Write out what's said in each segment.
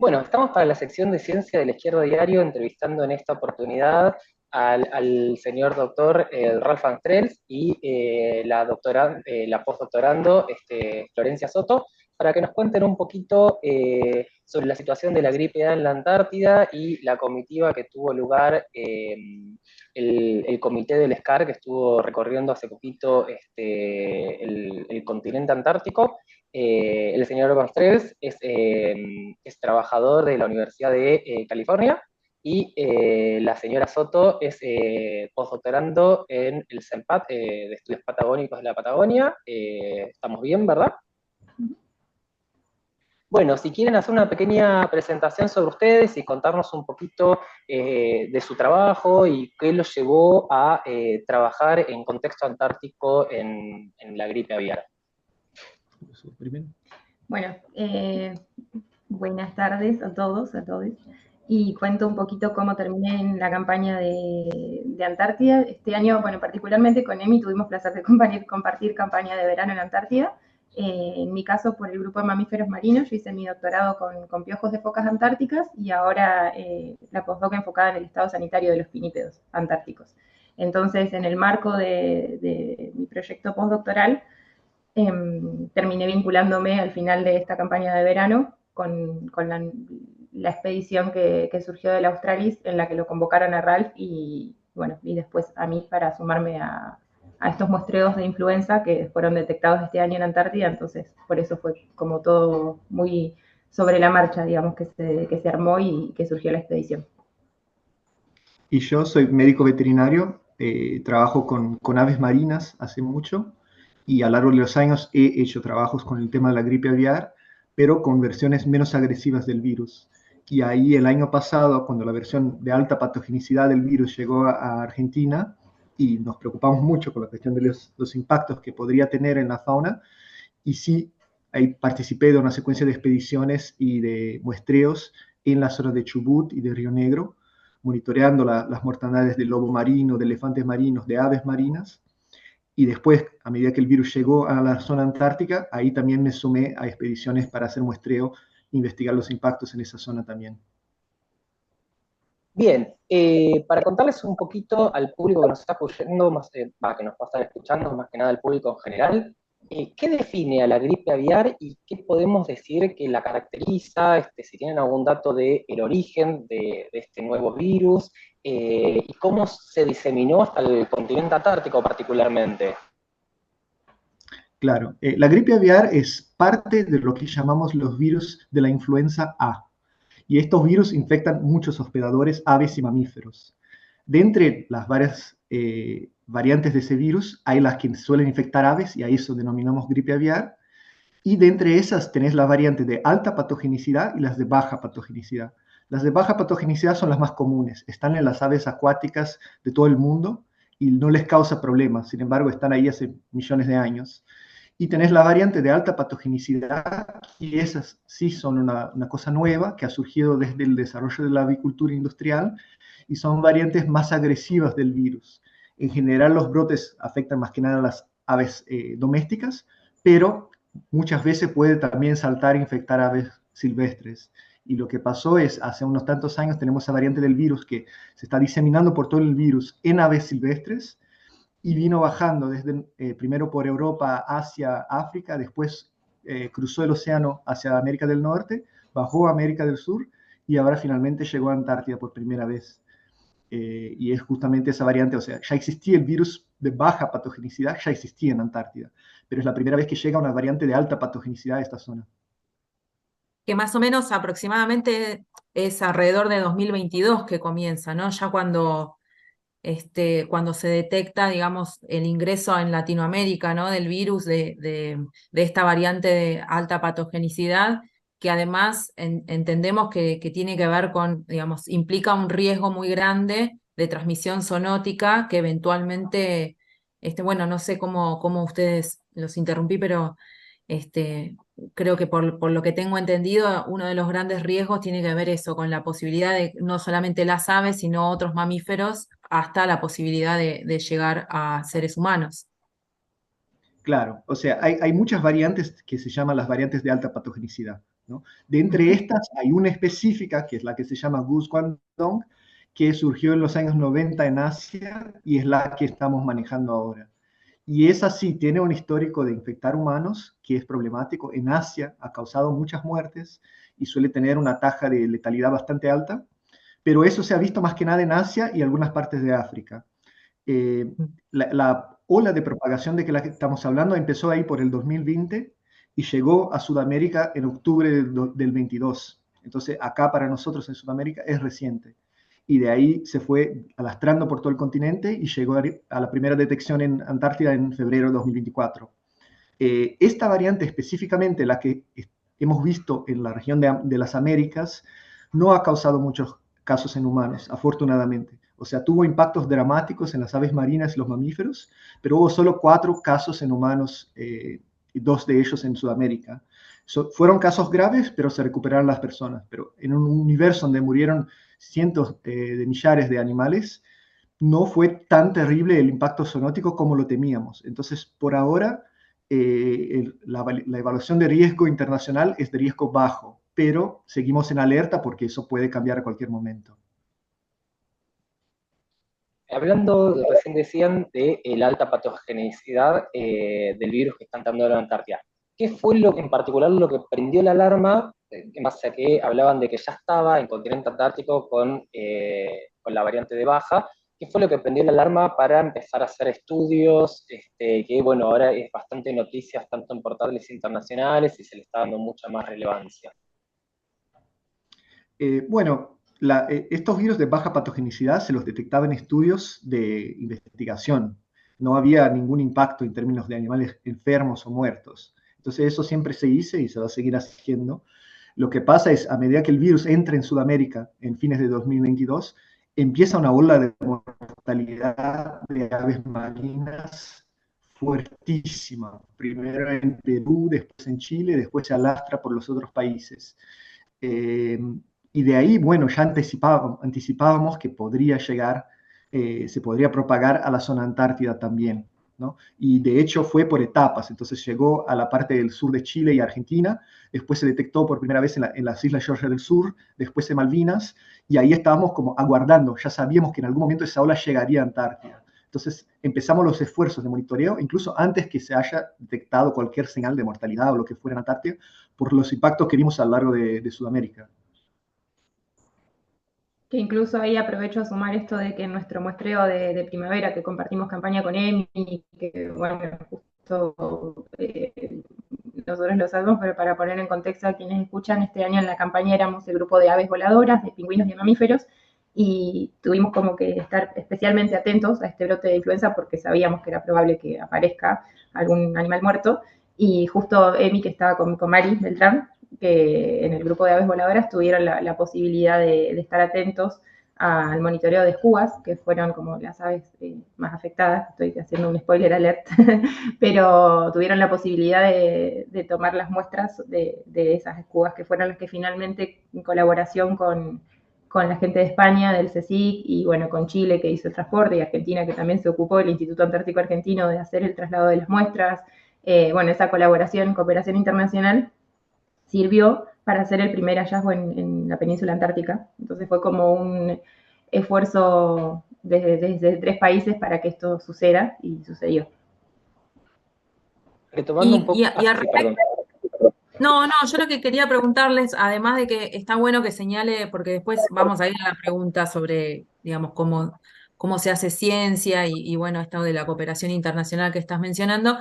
Bueno, estamos para la sección de Ciencia del Izquierdo Diario, entrevistando en esta oportunidad al señor doctor Ralph Anstrels y la postdoctorando Florencia Soto, para que nos cuenten un poquito sobre la situación de la gripe A en la Antártida y la comitiva que tuvo lugar, el comité del SCAR que estuvo recorriendo hace poquito el continente antártico. El señor González es trabajador de la Universidad de California y la señora Soto es postdoctorando en el CENPAT de Estudios Patagónicos de la Patagonia. ¿Estamos bien, verdad? Bueno, si quieren hacer una pequeña presentación sobre ustedes y contarnos un poquito de su trabajo y qué los llevó a trabajar en contexto antártico en la gripe aviar. Bueno, buenas tardes a todos, a todos. Y cuento un poquito cómo terminé en la campaña de Antártida. Este año, bueno, particularmente con EMI tuvimos placer de compartir campaña de verano en la Antártida. En mi caso, por el grupo de mamíferos marinos, yo hice mi doctorado con piojos de focas antárticas y ahora la postdoc enfocada en el estado sanitario de los pinípedos antárticos. Entonces, en el marco de mi proyecto postdoctoral, terminé vinculándome al final de esta campaña de verano con la expedición que surgió del Australis, en la que lo convocaron a Ralph y, bueno, y después a mí para sumarme a estos muestreos de influenza que fueron detectados este año en Antártida. Entonces por eso fue como todo muy sobre la marcha, digamos, que se armó y que surgió la expedición. Y yo soy médico veterinario, trabajo con aves marinas hace mucho y a lo largo de los años he hecho trabajos con el tema de la gripe aviar, pero con versiones menos agresivas del virus. Y ahí el año pasado, cuando la versión de alta patogenicidad del virus llegó a Argentina, y nos preocupamos mucho con la cuestión de los impactos que podría tener en la fauna, y sí, ahí participé de una secuencia de expediciones y de muestreos en las zonas de Chubut y de Río Negro, monitoreando las mortandades del lobo marino, de elefantes marinos, de aves marinas. Y después, a medida que el virus llegó a la zona antártica, ahí también me sumé a expediciones para hacer muestreo, investigar los impactos en esa zona también. Bien, para contarles un poquito al público que nos está escuchando, que nos va a estar escuchando, más que nada al público en general, ¿qué define a la gripe aviar y qué podemos decir que la caracteriza? Si tienen algún dato del origen de este nuevo virus y cómo se diseminó hasta el continente antártico particularmente. Claro, la gripe aviar es parte de lo que llamamos los virus de la influenza A. Y estos virus infectan muchos hospedadores, aves y mamíferos. De entre las varias variantes de ese virus, hay las que suelen infectar aves, y a eso denominamos gripe aviar. Y de entre esas tenés las variantes de alta patogenicidad y las de baja patogenicidad. Las de baja patogenicidad son las más comunes, están en las aves acuáticas de todo el mundo y no les causa problemas, sin embargo están ahí hace millones de años. Y tenés la variante de alta patogenicidad, y esas sí son una cosa nueva que ha surgido desde el desarrollo de la avicultura industrial, y son variantes más agresivas del virus. En general los brotes afectan más que nada a las aves domésticas, pero muchas veces puede también saltar e infectar aves silvestres. Y lo que pasó es, hace unos tantos años tenemos esa variante del virus que se está diseminando por todo el virus en aves silvestres, y vino bajando desde primero por Europa, Asia, África, después cruzó el océano hacia América del Norte, bajó a América del Sur y ahora finalmente llegó a Antártida por primera vez. Y es justamente esa variante, o sea, ya existía el virus de baja patogenicidad, ya existía en Antártida, pero es la primera vez que llega una variante de alta patogenicidad a esta zona. Que más o menos aproximadamente es alrededor de 2022 que comienza, ¿no? Ya cuando se detecta, digamos, el ingreso en Latinoamérica, ¿no? Del virus, de esta variante de alta patogenicidad, que además entendemos que tiene que ver con, digamos, implica un riesgo muy grande de transmisión zoonótica que eventualmente, bueno, no sé cómo ustedes los interrumpí, pero creo que por lo que tengo entendido, uno de los grandes riesgos tiene que ver eso, con la posibilidad de no solamente las aves, sino otros mamíferos, hasta la posibilidad de llegar a seres humanos. Claro, o sea, hay muchas variantes que se llaman las variantes de alta patogenicidad. ¿no? De entre estas hay una específica, que es la que se llama Gus Guangdong, que surgió en los años 90 en Asia y es la que estamos manejando ahora. Y esa sí tiene un histórico de infectar humanos que es problemático. En Asia ha causado muchas muertes y suele tener una tasa de letalidad bastante alta, pero eso se ha visto más que nada en Asia y algunas partes de África. La ola de propagación de que la que estamos hablando empezó ahí por el 2020 y llegó a Sudamérica en octubre del 22. Entonces acá para nosotros en Sudamérica es reciente. Y de ahí se fue alastrando por todo el continente y llegó a la primera detección en Antártida en febrero de 2024. Esta variante específicamente, la que hemos visto en la región de las Américas, no ha causado muchos casos en humanos, afortunadamente. O sea, tuvo impactos dramáticos en las aves marinas y los mamíferos, pero hubo solo 4 casos en humanos, y 2 de ellos en Sudamérica. Fueron casos graves, pero se recuperaron las personas. Pero en un universo donde murieron cientos de millares de animales, no fue tan terrible el impacto zoonótico como lo temíamos. Entonces, por ahora, la evaluación de riesgo internacional es de riesgo bajo, pero seguimos en alerta porque eso puede cambiar a cualquier momento. Hablando, recién decían, de la alta patogenicidad del virus que está entrando en la Antártida. ¿Qué fue en particular lo que prendió la alarma, en base a que hablaban de que ya estaba en continente antártico con la variante de baja? ¿Qué fue lo que prendió la alarma para empezar a hacer estudios? Que bueno, ahora es bastante noticias tanto en portales internacionales y se le está dando mucha más relevancia. Bueno, estos virus de baja patogenicidad se los detectaba en estudios de investigación. No había ningún impacto en términos de animales enfermos o muertos. Entonces eso siempre se hizo y se va a seguir haciendo. Lo que pasa es, a medida que el virus entra en Sudamérica en fines de 2022, empieza una ola de mortalidad de aves marinas fuertísima. Primero en Perú, después en Chile, después se alastra por los otros países. Y de ahí, bueno, ya anticipábamos que podría llegar, se podría propagar a la zona antártida también, ¿no? Y de hecho fue por etapas, entonces llegó a la parte del sur de Chile y Argentina, después se detectó por primera vez en las Islas Georgia del Sur, después en Malvinas, y ahí estábamos como aguardando, ya sabíamos que en algún momento esa ola llegaría a Antártida. Entonces empezamos los esfuerzos de monitoreo, incluso antes que se haya detectado cualquier señal de mortalidad o lo que fuera en Antártida, por los impactos que vimos a lo largo de Sudamérica. Que incluso ahí aprovecho a sumar esto de que en nuestro muestreo de primavera, que compartimos campaña con EMI, que bueno, justo nosotros lo sabemos, pero para poner en contexto a quienes escuchan, este año en la campaña éramos el grupo de aves voladoras, de pingüinos y de mamíferos, y tuvimos como que estar especialmente atentos a este brote de influenza porque sabíamos que era probable que aparezca algún animal muerto, y justo EMI, que estaba con Mari Beltrán, que en el grupo de aves voladoras tuvieron la posibilidad de estar atentos al monitoreo de escúas, que fueron como las aves más afectadas. Estoy haciendo un spoiler alert, pero tuvieron la posibilidad de tomar las muestras de esas escúas, que fueron las que finalmente, en colaboración con la gente de España, del CSIC, y bueno, con Chile, que hizo el transporte, y Argentina, que también se ocupó, el Instituto Antártico Argentino, de hacer el traslado de las muestras. Bueno, esa colaboración, cooperación internacional, sirvió para hacer el primer hallazgo en la península antártica. Entonces fue como un esfuerzo desde 3 países para que esto suceda, y sucedió. Retomando un poco... perdón. No, yo lo que quería preguntarles, además de que está bueno que señale, porque después vamos a ir a la pregunta sobre, digamos, cómo se hace ciencia y bueno, esto de la cooperación internacional que estás mencionando,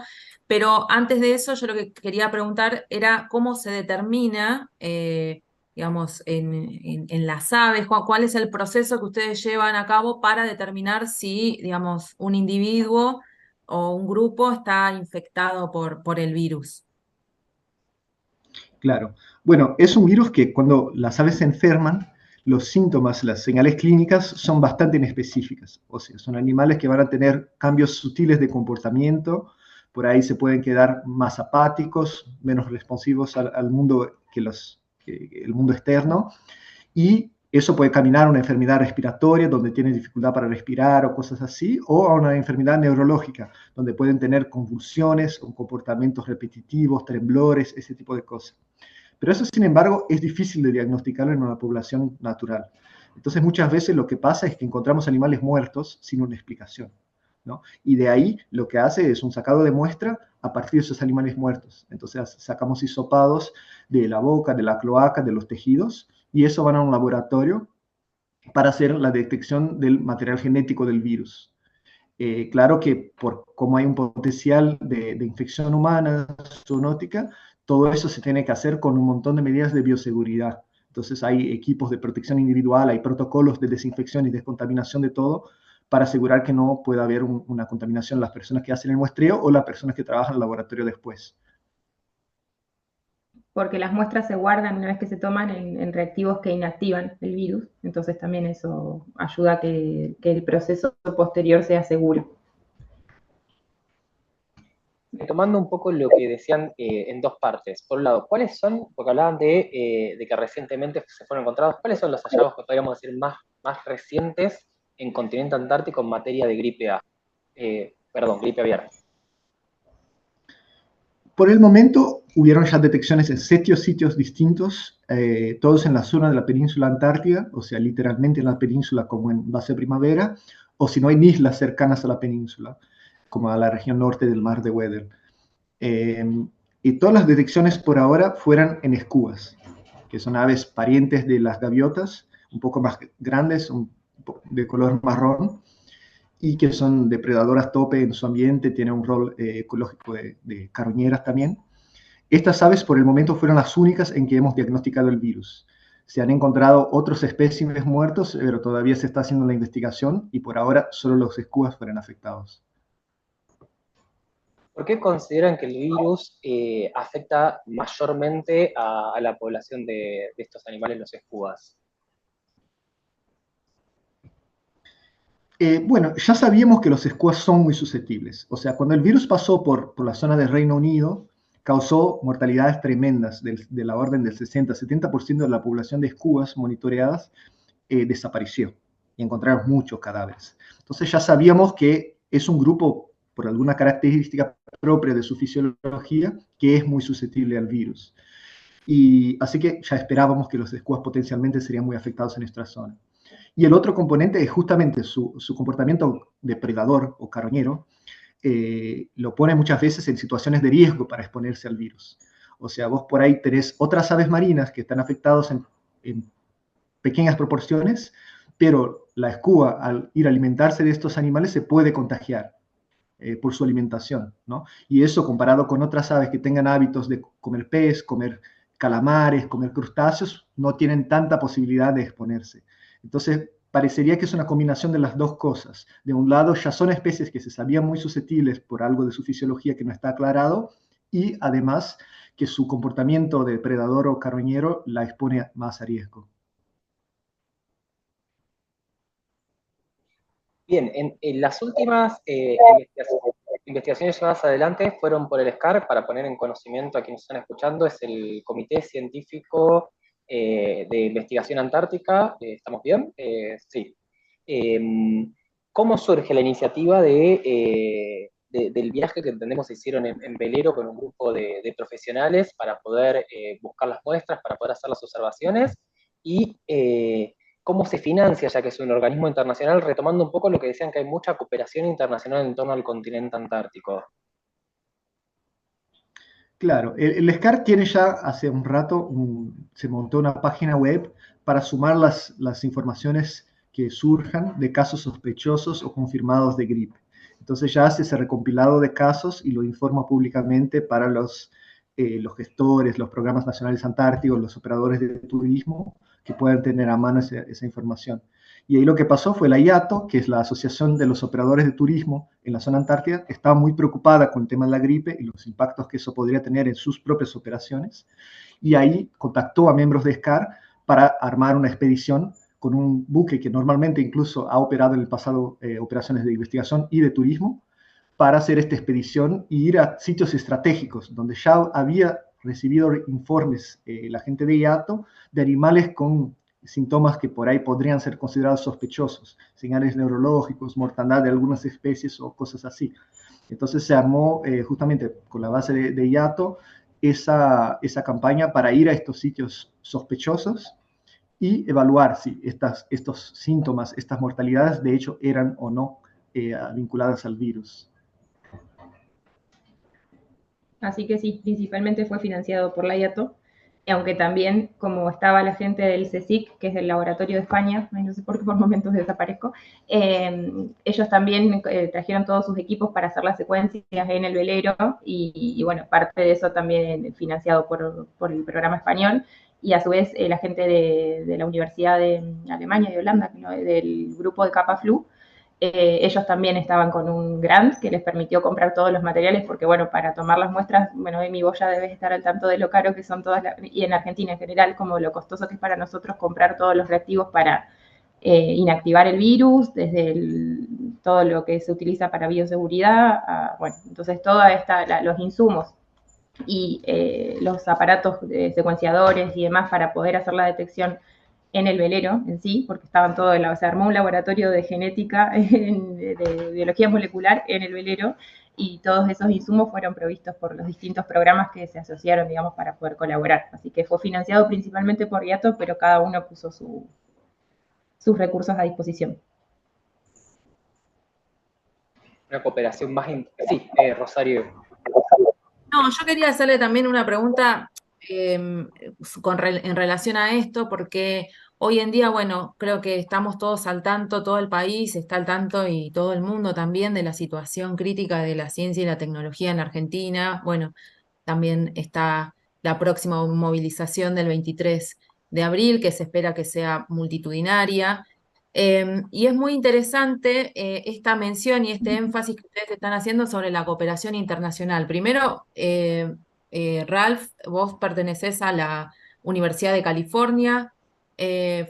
pero antes de eso yo lo que quería preguntar era cómo se determina, digamos, en las aves, cuál es el proceso que ustedes llevan a cabo para determinar si, digamos, un individuo o un grupo está infectado por el virus. Claro. Bueno, es un virus que cuando las aves se enferman, los síntomas, las señales clínicas son bastante inespecíficas. O sea, son animales que van a tener cambios sutiles de comportamiento. Por ahí se pueden quedar más apáticos, menos responsivos al mundo que el mundo externo. Y eso puede caminar a una enfermedad respiratoria donde tienen dificultad para respirar o cosas así, o a una enfermedad neurológica donde pueden tener convulsiones o comportamientos repetitivos, temblores, ese tipo de cosas. Pero eso, sin embargo, es difícil de diagnosticarlo en una población natural. Entonces, muchas veces lo que pasa es que encontramos animales muertos sin una explicación, ¿no? Y de ahí lo que hace es un sacado de muestra a partir de esos animales muertos. Entonces, sacamos hisopados de la boca, de la cloaca, de los tejidos, y eso van a un laboratorio para hacer la detección del material genético del virus. Claro que por cómo hay un potencial de infección humana zoonótica, todo eso se tiene que hacer con un montón de medidas de bioseguridad. Entonces hay equipos de protección individual, hay protocolos de desinfección y descontaminación de todo para asegurar que no pueda haber una contaminación en las personas que hacen el muestreo o las personas que trabajan en el laboratorio después. Porque las muestras se guardan una vez que se toman en reactivos que inactivan el virus, entonces también eso ayuda a que el proceso posterior sea seguro. Retomando un poco lo que decían en dos partes. Por un lado, ¿cuáles son, porque hablaban de que recientemente se fueron encontrados, cuáles son los hallazgos que podríamos decir más recientes en continente antártico en materia de gripe A? Gripe aviar. Por el momento, hubieron ya detecciones en 7 sitios distintos, todos en la zona de la península antártida, o sea, literalmente en la península como en Base Primavera, o si no, en islas cercanas a la península, como a la región norte del mar de Weddell. Y todas las detecciones por ahora fueron en escúas, que son aves parientes de las gaviotas, un poco más grandes, de color marrón, y que son depredadoras tope en su ambiente, tienen un rol ecológico de carroñeras también. Estas aves por el momento fueron las únicas en que hemos diagnosticado el virus. Se han encontrado otros espécimes muertos, pero todavía se está haciendo la investigación y por ahora solo los escúas fueron afectados. ¿Por qué consideran que el virus afecta mayormente a la población de estos animales, los escúas? Bueno, ya sabíamos que los escúas son muy susceptibles. O sea, cuando el virus pasó por la zona del Reino Unido, causó mortalidades tremendas de la orden del 60-70% de la población de escúas monitoreadas desapareció y encontraron muchos cadáveres. Entonces ya sabíamos que es un grupo, por alguna característica propia de su fisiología, que es muy susceptible al virus. Y así que ya esperábamos que los escúas potencialmente serían muy afectados en nuestra zona. Y el otro componente es justamente su comportamiento depredador o carroñero, lo pone muchas veces en situaciones de riesgo para exponerse al virus. O sea, vos por ahí tenés otras aves marinas que están afectadas en pequeñas proporciones, pero la escúa al ir a alimentarse de estos animales se puede contagiar por su alimentación, ¿no? Y eso comparado con otras aves que tengan hábitos de comer pez, comer calamares, comer crustáceos, no tienen tanta posibilidad de exponerse. Entonces, parecería que es una combinación de las dos cosas. De un lado, ya son especies que se sabían muy susceptibles por algo de su fisiología que no está aclarado, y además que su comportamiento de depredador o carroñero la expone más a riesgo. Bien, en las últimas investigaciones llevadas adelante fueron por el SCAR, para poner en conocimiento a quienes están escuchando, es el Comité Científico de Investigación Antártica. ¿Estamos bien? Sí. ¿Cómo surge la iniciativa del viaje que entendemos se hicieron en velero con un grupo de profesionales para poder buscar las muestras, para poder hacer las observaciones? Y cómo se financia, ya que es un organismo internacional, retomando un poco lo que decían, que hay mucha cooperación internacional en torno al continente antártico. Claro, el SCAR tiene ya hace un rato, se montó una página web para sumar las informaciones que surjan de casos sospechosos o confirmados de gripe. Entonces ya hace ese recompilado de casos y lo informa públicamente para los gestores, los programas nacionales antárticos, los operadores de turismo que puedan tener a mano esa información. Y ahí lo que pasó fue la IATO, que es la Asociación de los Operadores de Turismo en la zona antártida, estaba muy preocupada con el tema de la gripe y los impactos que eso podría tener en sus propias operaciones. Y ahí contactó a miembros de SCAR para armar una expedición con un buque que normalmente incluso ha operado en el pasado operaciones de investigación y de turismo, para hacer esta expedición y ir a sitios estratégicos donde ya había recibido informes la gente de IATO de animales con síntomas que por ahí podrían ser considerados sospechosos, señales neurológicos, mortandad de algunas especies o cosas así. Entonces se armó justamente con la base de IATO esa campaña para ir a estos sitios sospechosos y evaluar si estos síntomas, estas mortalidades, de hecho, eran o no vinculadas al virus. Así que sí, principalmente fue financiado por la IATO, aunque también, como estaba la gente del CSIC, que es del Laboratorio de España, no sé por qué por momentos desaparezco, ellos también trajeron todos sus equipos para hacer las secuencias en el velero, y bueno, parte de eso también financiado por el programa español, y a su vez la gente de la Universidad de Alemania, de Holanda, ¿no? Del grupo de CapaFlu, ellos también estaban con un grant que les permitió comprar todos los materiales, porque bueno, para tomar las muestras, bueno, Emi, vos ya debes estar al tanto de lo caro que son todas, y en Argentina en general, como lo costoso que es para nosotros comprar todos los reactivos para inactivar el virus, desde todo lo que se utiliza para bioseguridad, bueno, entonces los insumos y los aparatos secuenciadores y demás para poder hacer la detección en el velero en sí, porque estaban todos, se armó un laboratorio de genética, de biología molecular en el velero, y todos esos insumos fueron provistos por los distintos programas que se asociaron, digamos, para poder colaborar. Así que fue financiado principalmente por IATO, pero cada uno puso sus recursos a disposición. Una cooperación más... Sí, Rosario. No, yo quería hacerle también una pregunta en relación a esto, porque hoy en día, bueno, creo que estamos todos al tanto, todo el país está al tanto y todo el mundo también de la situación crítica de la ciencia y la tecnología en Argentina. Bueno, también está la próxima movilización del 23 de abril, que se espera que sea multitudinaria. Y es muy interesante esta mención y este énfasis que ustedes están haciendo sobre la cooperación internacional. Primero, Ralph, vos pertenecés a la Universidad de California,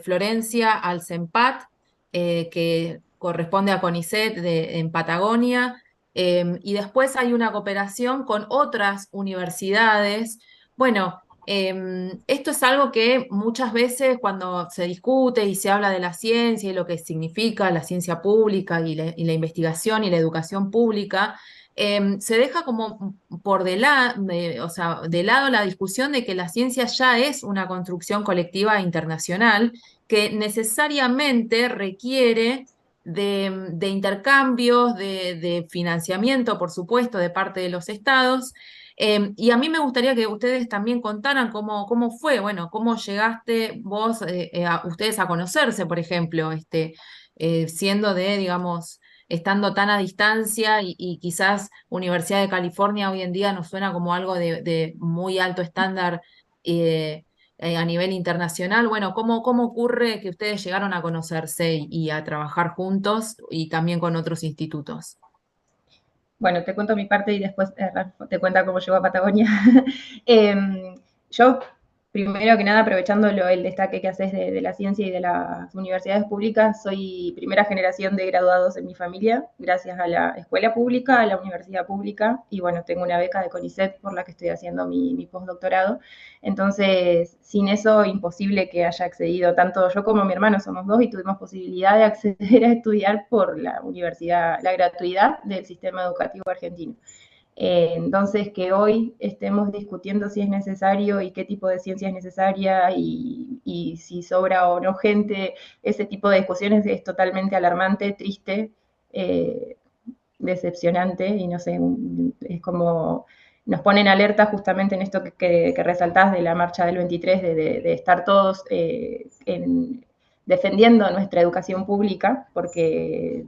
Florencia al CEMPAT, que corresponde a CONICET en Patagonia, y después hay una cooperación con otras universidades. Bueno, esto es algo que muchas veces cuando se discute y se habla de la ciencia y lo que significa la ciencia pública y la investigación y la educación pública, se deja como o sea, de lado la discusión de que la ciencia ya es una construcción colectiva internacional que necesariamente requiere de intercambios, de financiamiento, por supuesto, de parte de los estados. Y a mí me gustaría que ustedes también contaran cómo fue, bueno, cómo llegaste vos, ustedes a conocerse, por ejemplo, siendo digamos, estando tan a distancia y quizás Universidad de California hoy en día nos suena como algo de muy alto estándar a nivel internacional. Bueno, ¿cómo ocurre que ustedes llegaron a conocerse y a trabajar juntos y también con otros institutos? Bueno, te cuento mi parte y después te cuenta cómo llegó a Patagonia. Yo, primero que nada, aprovechando el destaque que haces de la ciencia y de las universidades públicas, soy primera generación de graduados en mi familia, gracias a la escuela pública, a la universidad pública, y bueno, tengo una beca de CONICET por la que estoy haciendo mi postdoctorado. Entonces, sin eso, imposible que haya accedido, tanto yo como mi hermano somos dos y tuvimos posibilidad de acceder a estudiar por la universidad, la gratuidad del sistema educativo argentino. Entonces, que hoy estemos discutiendo si es necesario y qué tipo de ciencia es necesaria y si sobra o no gente, ese tipo de discusiones es totalmente alarmante, triste, decepcionante, y no sé, es como nos ponen alerta justamente en esto que resaltás de la marcha del 23, de estar todos defendiendo nuestra educación pública, porque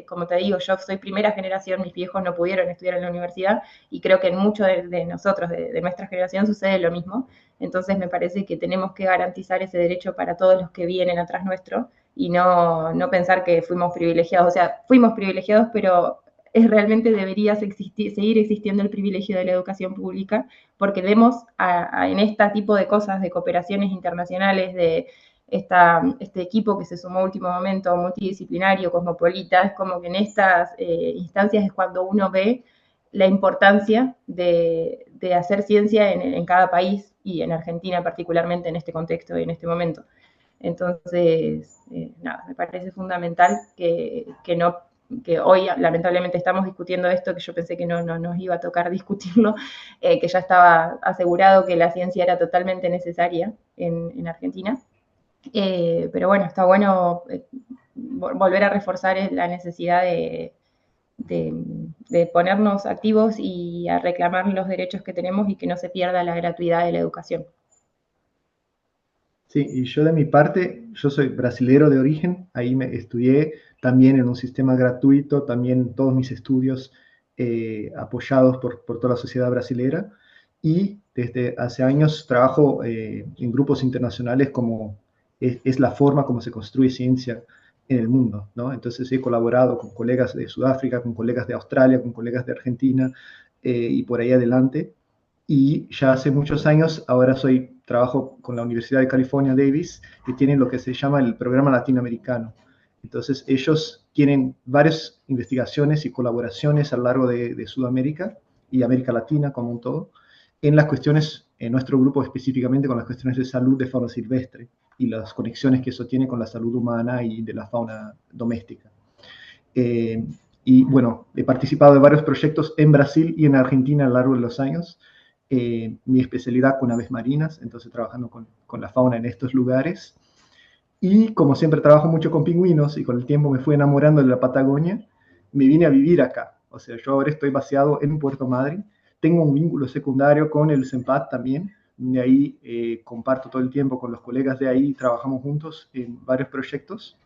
como te digo, yo soy primera generación, mis viejos no pudieron estudiar en la universidad, y creo que en muchos de nosotros, de nuestra generación, sucede lo mismo. Entonces me parece que tenemos que garantizar ese derecho para todos los que vienen atrás nuestro, y no pensar que fuimos privilegiados. O sea, fuimos privilegiados, pero realmente debería seguir existiendo el privilegio de la educación pública, porque vemos en este tipo de cosas, de cooperaciones internacionales, de este equipo que se sumó a último momento, multidisciplinario, cosmopolita, es como que en estas instancias es cuando uno ve la importancia de hacer ciencia en cada país, y en Argentina particularmente en este contexto y en este momento. Entonces, nada, me parece fundamental que no que hoy lamentablemente estamos discutiendo esto, que yo pensé que no nos iba a tocar discutirlo, que ya estaba asegurado que la ciencia era totalmente necesaria en Argentina. Pero bueno, está bueno volver a reforzar la necesidad de ponernos activos y a reclamar los derechos que tenemos y que no se pierda la gratuidad de la educación. Sí, y yo de mi parte, yo soy brasilero de origen, ahí me estudié también en un sistema gratuito, también todos mis estudios apoyados por toda la sociedad brasilera, y desde hace años trabajo en grupos internacionales como es la forma como se construye ciencia en el mundo, ¿no? Entonces he colaborado con colegas de Sudáfrica, con colegas de Australia, con colegas de Argentina y por ahí adelante. Y ya hace muchos años, ahora trabajo con la Universidad de California, Davis, que tiene lo que se llama el programa latinoamericano. Entonces, ellos tienen varias investigaciones y colaboraciones a lo largo de Sudamérica y América Latina como un todo, en las cuestiones, en nuestro grupo específicamente con las cuestiones de salud de fauna silvestre y las conexiones que eso tiene con la salud humana y de la fauna doméstica. Y bueno, he participado de varios proyectos en Brasil y en Argentina a lo largo de los años. Mi especialidad con aves marinas, entonces trabajando con la fauna en estos lugares. Y como siempre trabajo mucho con pingüinos y con el tiempo me fui enamorando de la Patagonia, me vine a vivir acá. O sea, yo ahora estoy baseado en Puerto Madryn. Tengo un vínculo secundario con el CENPAD también. De ahí comparto todo el tiempo con los colegas de ahí, trabajamos juntos en varios proyectos.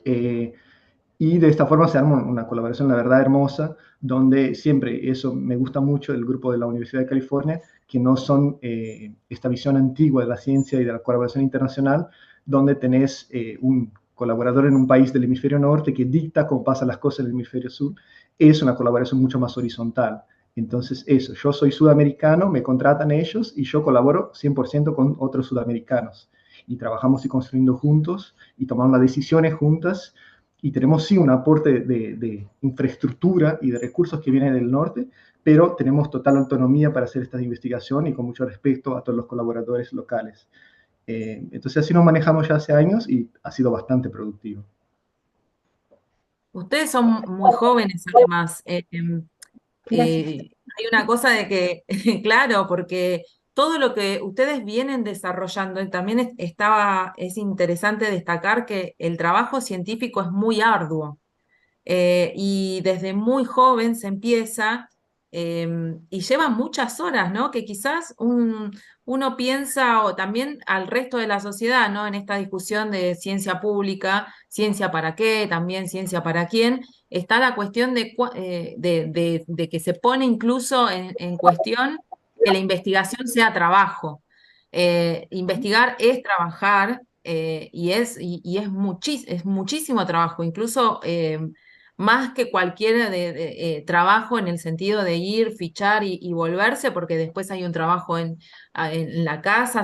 Y de esta forma se arma una colaboración, la verdad, hermosa, donde siempre, eso me gusta mucho del grupo de la Universidad de California, que no son esta visión antigua de la ciencia y de la colaboración internacional, donde tenés un colaborador en un país del hemisferio norte que dicta cómo pasan las cosas en el hemisferio sur. Es una colaboración mucho más horizontal. Entonces, eso, yo soy sudamericano, me contratan ellos y yo colaboro 100% con otros sudamericanos. Y trabajamos y construyendo juntos y tomando las decisiones juntas. Y tenemos sí un aporte de infraestructura y de recursos que vienen del norte, pero tenemos total autonomía para hacer esta investigación y con mucho respeto a todos los colaboradores locales. Entonces así nos manejamos ya hace años y ha sido bastante productivo. Ustedes son muy jóvenes además. Hay una cosa de que, claro, porque todo lo que ustedes vienen desarrollando, y también es interesante destacar que el trabajo científico es muy arduo. Y desde muy joven se empieza y lleva muchas horas, ¿no? Que quizás uno piensa, o también al resto de la sociedad, ¿no? En esta discusión de ciencia pública, ciencia para qué, también ciencia para quién, está la cuestión de que se pone incluso en cuestión que la investigación sea trabajo. Investigar es trabajar. Es muchísimo trabajo, incluso más que cualquier trabajo en el sentido de ir, fichar y volverse, porque después hay un trabajo en la casa,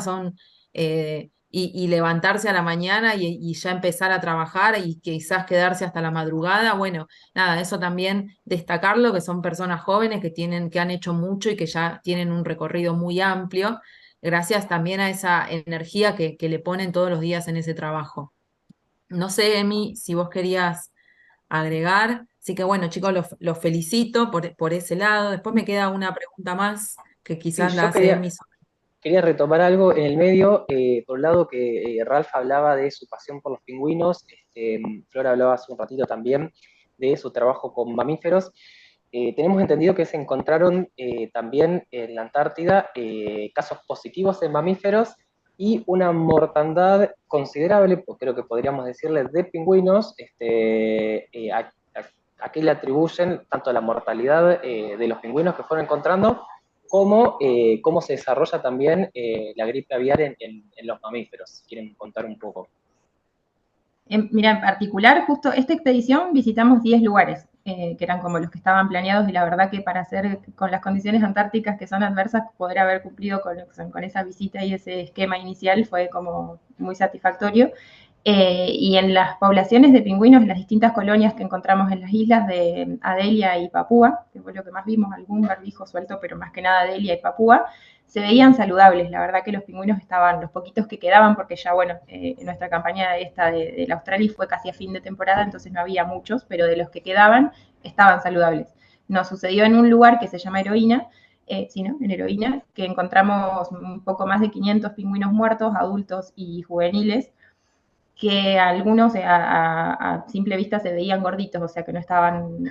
y levantarse a la mañana y ya empezar a trabajar y quizás quedarse hasta la madrugada. Bueno, nada, eso también destacarlo, que son personas jóvenes que han hecho mucho y que ya tienen un recorrido muy amplio, gracias también a esa energía que le ponen todos los días en ese trabajo. No sé, Emi, si vos querías agregar. Así que bueno, chicos, los felicito por ese lado. Después me queda una pregunta más que Sí, quizás la yo hace Emi. quería retomar algo en el medio, por un lado que Ralph hablaba de su pasión por los pingüinos, Flora hablaba hace un ratito también de su trabajo con mamíferos. Tenemos entendido que se encontraron también en la Antártida casos positivos en mamíferos y una mortandad considerable, pues creo que podríamos decirle, de pingüinos, a qué le atribuyen tanto la mortalidad de los pingüinos que fueron encontrando, como cómo se desarrolla también la gripe aviar en los mamíferos. Si quieren contar un poco. Mira, en particular, justo esta expedición visitamos 10 lugares, que eran como los que estaban planeados, y la verdad que para hacer con las condiciones antárticas que son adversas, poder haber cumplido con esa visita y ese esquema inicial fue como muy satisfactorio. Y en las poblaciones de pingüinos, en las distintas colonias que encontramos en las islas de Adelia y Papúa, que fue lo que más vimos, algún barbijo suelto, pero más que nada Adelia y Papúa, se veían saludables. La verdad que los pingüinos estaban, los poquitos que quedaban, porque ya, bueno, en nuestra campaña esta del Australis fue casi a fin de temporada, entonces no había muchos, pero de los que quedaban estaban saludables. Nos sucedió en un lugar que se llama Heroína, en Heroína, que encontramos un poco más de 500 pingüinos muertos, adultos y juveniles, que algunos a simple vista se veían gorditos, o sea que no estaban,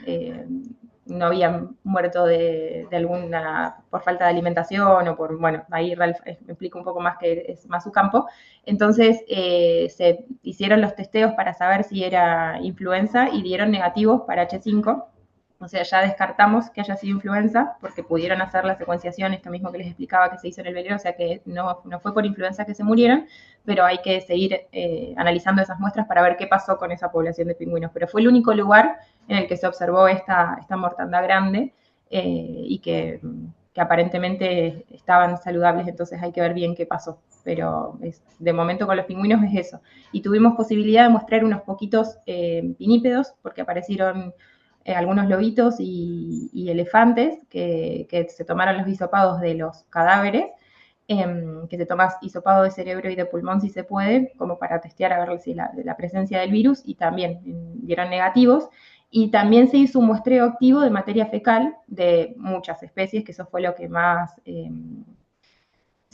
no habían muerto de alguna, por falta de alimentación o por, bueno, ahí Ralph me explica un poco más que es más su campo. Entonces se hicieron los testeos para saber si era influenza y dieron negativos para H5. O sea, ya descartamos que haya sido influenza porque pudieron hacer la secuenciación, esto mismo que les explicaba que se hizo en el velero, o sea que no fue por influenza que se murieron, pero hay que seguir analizando esas muestras para ver qué pasó con esa población de pingüinos. Pero fue el único lugar en el que se observó esta mortandad grande y que aparentemente estaban saludables, entonces hay que ver bien qué pasó. Pero de momento con los pingüinos es eso. Y tuvimos posibilidad de mostrar unos poquitos pinípedos, porque aparecieron algunos lobitos y elefantes que se tomaron los hisopados de los cadáveres, que se toma hisopado de cerebro y de pulmón si se puede, como para testear a ver si la presencia del virus, y también dieron negativos. Y también se hizo un muestreo activo de materia fecal de muchas especies, que eso fue lo que más,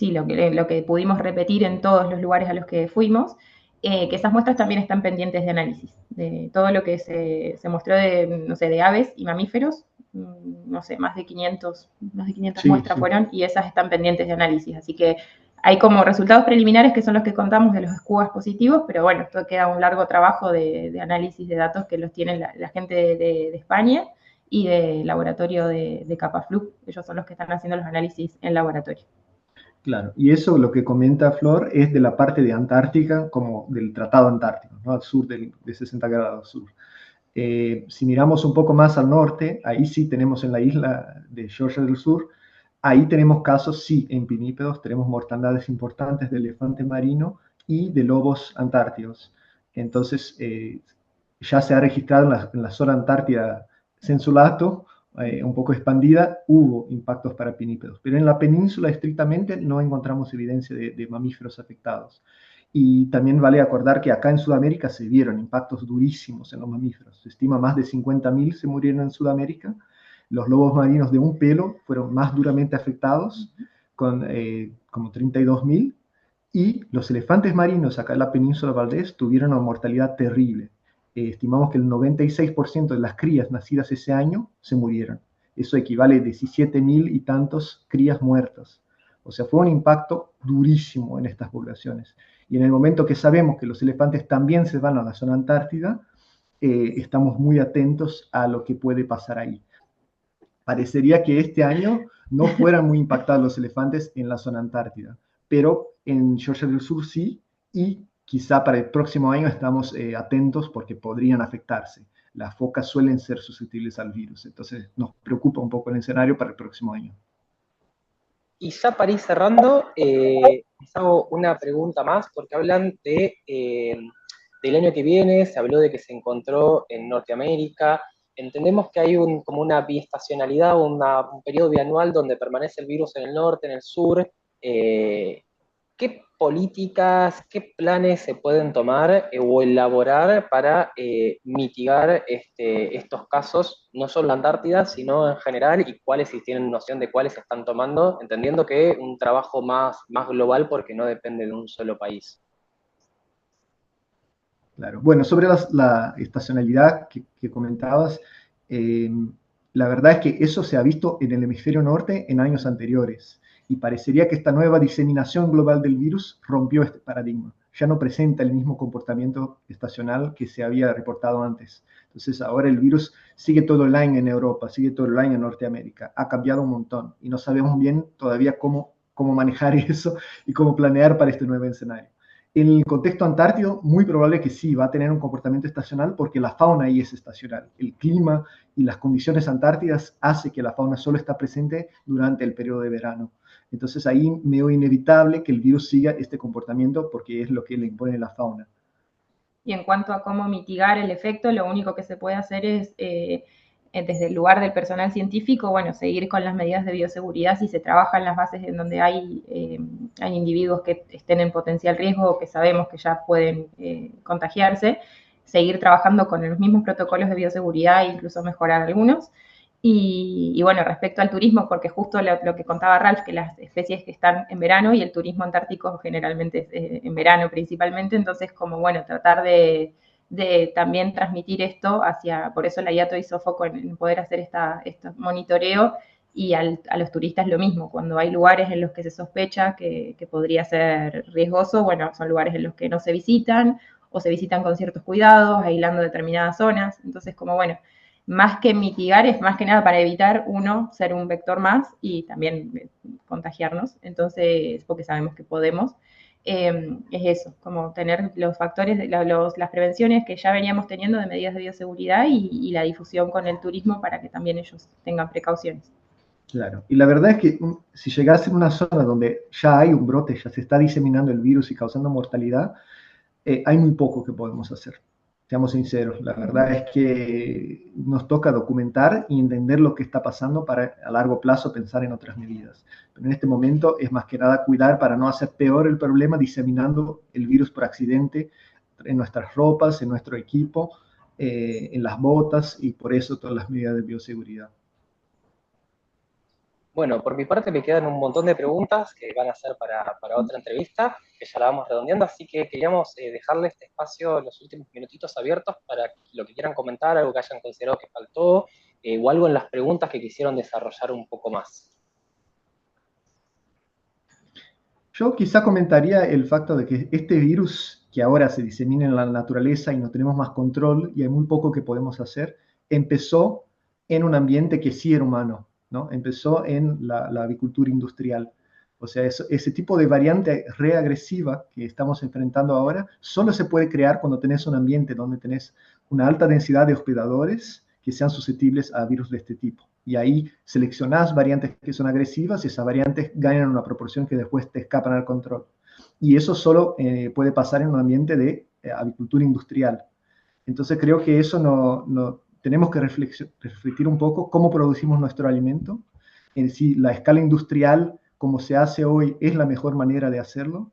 lo que pudimos repetir en todos los lugares a los que fuimos, que esas muestras también están pendientes de análisis, de todo lo que se mostró de aves y mamíferos, más de 500 muestras fueron, y esas están pendientes de análisis, así que hay como resultados preliminares que son los que contamos de los SCUAS positivos, pero bueno, esto queda un largo trabajo de análisis de datos que los tiene la gente de España y del laboratorio de Capaflu. Ellos son los que están haciendo los análisis en laboratorio. Claro, y eso lo que comenta Flor es de la parte de Antártica, como del Tratado Antártico, ¿no? Al sur de 60 grados sur. Si miramos un poco más al norte, ahí sí tenemos en la isla de Georgia del Sur, ahí tenemos casos, sí, en pinípedos, tenemos mortandades importantes de elefante marino y de lobos antárticos. Entonces, ya se ha registrado en la zona antártida sensulato, un poco expandida, hubo impactos para pinípedos, pero en la península estrictamente no encontramos evidencia de mamíferos afectados. Y también vale acordar que acá en Sudamérica se vieron impactos durísimos en los mamíferos. Se estima más de 50.000 se murieron en Sudamérica. Los lobos marinos de un pelo fueron más duramente afectados, con como 32.000. Y los elefantes marinos acá en la península Valdés tuvieron una mortalidad terrible. Estimamos que el 96% de las crías nacidas ese año se murieron. Eso equivale a 17.000 y tantos crías muertas. O sea, fue un impacto durísimo en estas poblaciones. Y en el momento que sabemos que los elefantes también se van a la zona antártida, estamos muy atentos a lo que puede pasar ahí. Parecería que este año no fueran muy impactados los elefantes en la zona antártida, pero en Georgia del Sur sí, y quizá para el próximo año estamos atentos porque podrían afectarse. Las focas suelen ser susceptibles al virus, entonces nos preocupa un poco el escenario para el próximo año. Y ya para ir cerrando, les hago una pregunta más, porque hablan del año que viene, se habló de que se encontró en Norteamérica. Entendemos que hay como una biestacionalidad, un periodo bianual donde permanece el virus en el norte, en el sur. ¿Qué políticas, qué planes se pueden tomar o elaborar para mitigar estos casos, no solo en la Antártida, sino en general, y cuáles, si tienen noción de cuáles se están tomando, entendiendo que un trabajo más global porque no depende de un solo país? Claro. Bueno, sobre la estacionalidad que comentabas, la verdad es que eso se ha visto en el hemisferio norte en años anteriores y parecería que esta nueva diseminación global del virus rompió este paradigma. Ya no presenta el mismo comportamiento estacional que se había reportado antes. Entonces ahora el virus sigue todo el año en Europa, sigue todo el año en Norteamérica. Ha cambiado un montón y no sabemos bien todavía cómo manejar eso y cómo planear para este nuevo escenario. En el contexto antártico, muy probable que sí, va a tener un comportamiento estacional porque la fauna ahí es estacional. El clima y las condiciones antártidas hace que la fauna solo está presente durante el periodo de verano. Entonces ahí veo inevitable que el virus siga este comportamiento porque es lo que le impone la fauna. Y en cuanto a cómo mitigar el efecto, lo único que se puede hacer es desde el lugar del personal científico, bueno, seguir con las medidas de bioseguridad si se trabaja en las bases en donde hay individuos que estén en potencial riesgo o que sabemos que ya pueden contagiarse, seguir trabajando con los mismos protocolos de bioseguridad e incluso mejorar algunos. Y bueno, respecto al turismo, porque justo lo que contaba Ralph, que las especies que están en verano y el turismo antártico generalmente es en verano principalmente, entonces como bueno, tratar de también transmitir esto hacia, por eso la IATO hizo foco en poder hacer este monitoreo y a los turistas lo mismo, cuando hay lugares en los que se sospecha que podría ser riesgoso, bueno, son lugares en los que no se visitan o se visitan con ciertos cuidados, aislando determinadas zonas, entonces como bueno, más que mitigar es más que nada para evitar uno ser un vector más y también contagiarnos, entonces porque sabemos que podemos. Es eso, como tener los factores, las prevenciones que ya veníamos teniendo de medidas de bioseguridad y la difusión con el turismo para que también ellos tengan precauciones. Claro, y la verdad es que si llegas en una zona donde ya hay un brote, ya se está diseminando el virus y causando mortalidad, hay muy poco que podemos hacer. Seamos sinceros, la verdad es que nos toca documentar y entender lo que está pasando para a largo plazo pensar en otras medidas. Pero en este momento es más que nada cuidar para no hacer peor el problema diseminando el virus por accidente en nuestras ropas, en nuestro equipo, en las botas y por eso todas las medidas de bioseguridad. Bueno, por mi parte me quedan un montón de preguntas que van a ser para otra entrevista, que ya la vamos redondeando, así que queríamos dejarle este espacio, los últimos minutitos abiertos para lo que quieran comentar, algo que hayan considerado que faltó, o algo en las preguntas que quisieron desarrollar un poco más. Yo quizá comentaría el facto de que este virus que ahora se disemina en la naturaleza y no tenemos más control y hay muy poco que podemos hacer, empezó en un ambiente que sí era humano, ¿no? Empezó en la avicultura industrial. O sea, ese tipo de variante reagresiva que estamos enfrentando ahora solo se puede crear cuando tenés un ambiente donde tenés una alta densidad de hospedadores que sean susceptibles a virus de este tipo. Y ahí seleccionás variantes que son agresivas y esas variantes ganan una proporción que después te escapan al control. Y eso solo puede pasar en un ambiente de avicultura industrial. Entonces creo que eso tenemos que refletir un poco cómo producimos nuestro alimento, en si la escala industrial, como se hace hoy, es la mejor manera de hacerlo.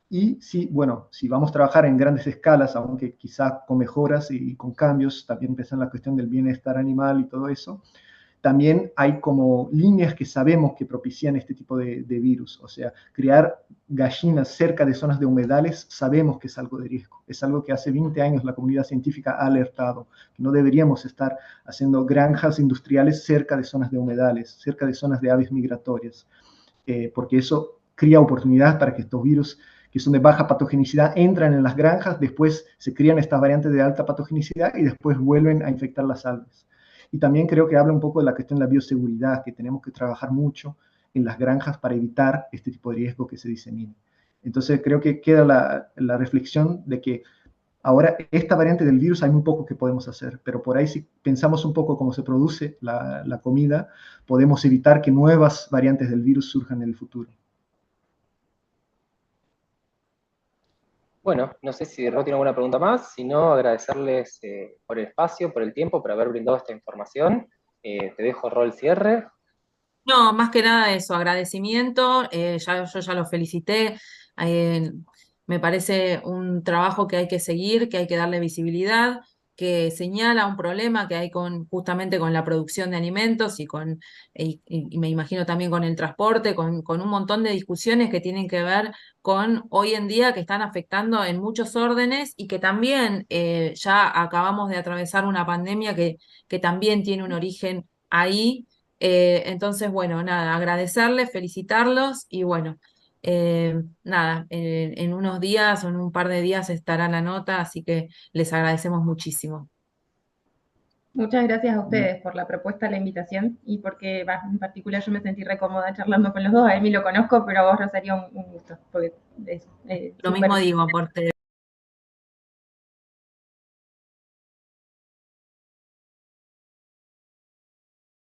Y si, bueno, si vamos a trabajar en grandes escalas, aunque quizá con mejoras y con cambios, también empieza en la cuestión del bienestar animal y todo eso, también hay como líneas que sabemos que propician este tipo de virus. O sea, criar gallinas cerca de zonas de humedales sabemos que es algo de riesgo. Es algo que hace 20 años la comunidad científica ha alertado, que no deberíamos estar haciendo granjas industriales cerca de zonas de humedales, cerca de zonas de aves migratorias, porque eso crea oportunidades para que estos virus que son de baja patogenicidad entran en las granjas, después se crían estas variantes de alta patogenicidad y después vuelven a infectar las aves. Y también creo que habla un poco de la cuestión de la bioseguridad, que tenemos que trabajar mucho en las granjas para evitar este tipo de riesgo que se disemine. Entonces creo que queda la reflexión de que ahora esta variante del virus hay muy poco que podemos hacer, pero por ahí si pensamos un poco cómo se produce la comida, podemos evitar que nuevas variantes del virus surjan en el futuro. Bueno, no sé si Ro tiene alguna pregunta más, si no, agradecerles por el espacio, por el tiempo, por haber brindado esta información. Te dejo, Ro, el cierre. No, más que nada eso, agradecimiento, yo ya lo felicité, eh, me parece un trabajo que hay que seguir, que hay que darle visibilidad, que señala un problema que hay justamente con la producción de alimentos y me imagino también con el transporte, con un montón de discusiones que tienen que ver con hoy en día que están afectando en muchos órdenes y que también ya acabamos de atravesar una pandemia que también tiene un origen ahí. Entonces, bueno, nada, agradecerles, felicitarlos y bueno, nada, en unos días o en un par de días estará la nota, así que les agradecemos muchísimo. Muchas gracias a ustedes por la propuesta, la invitación y porque en particular yo me sentí re cómoda charlando con los dos. A Emi lo conozco, pero a vos, Rosario, un gusto. Porque Lo mismo digo, por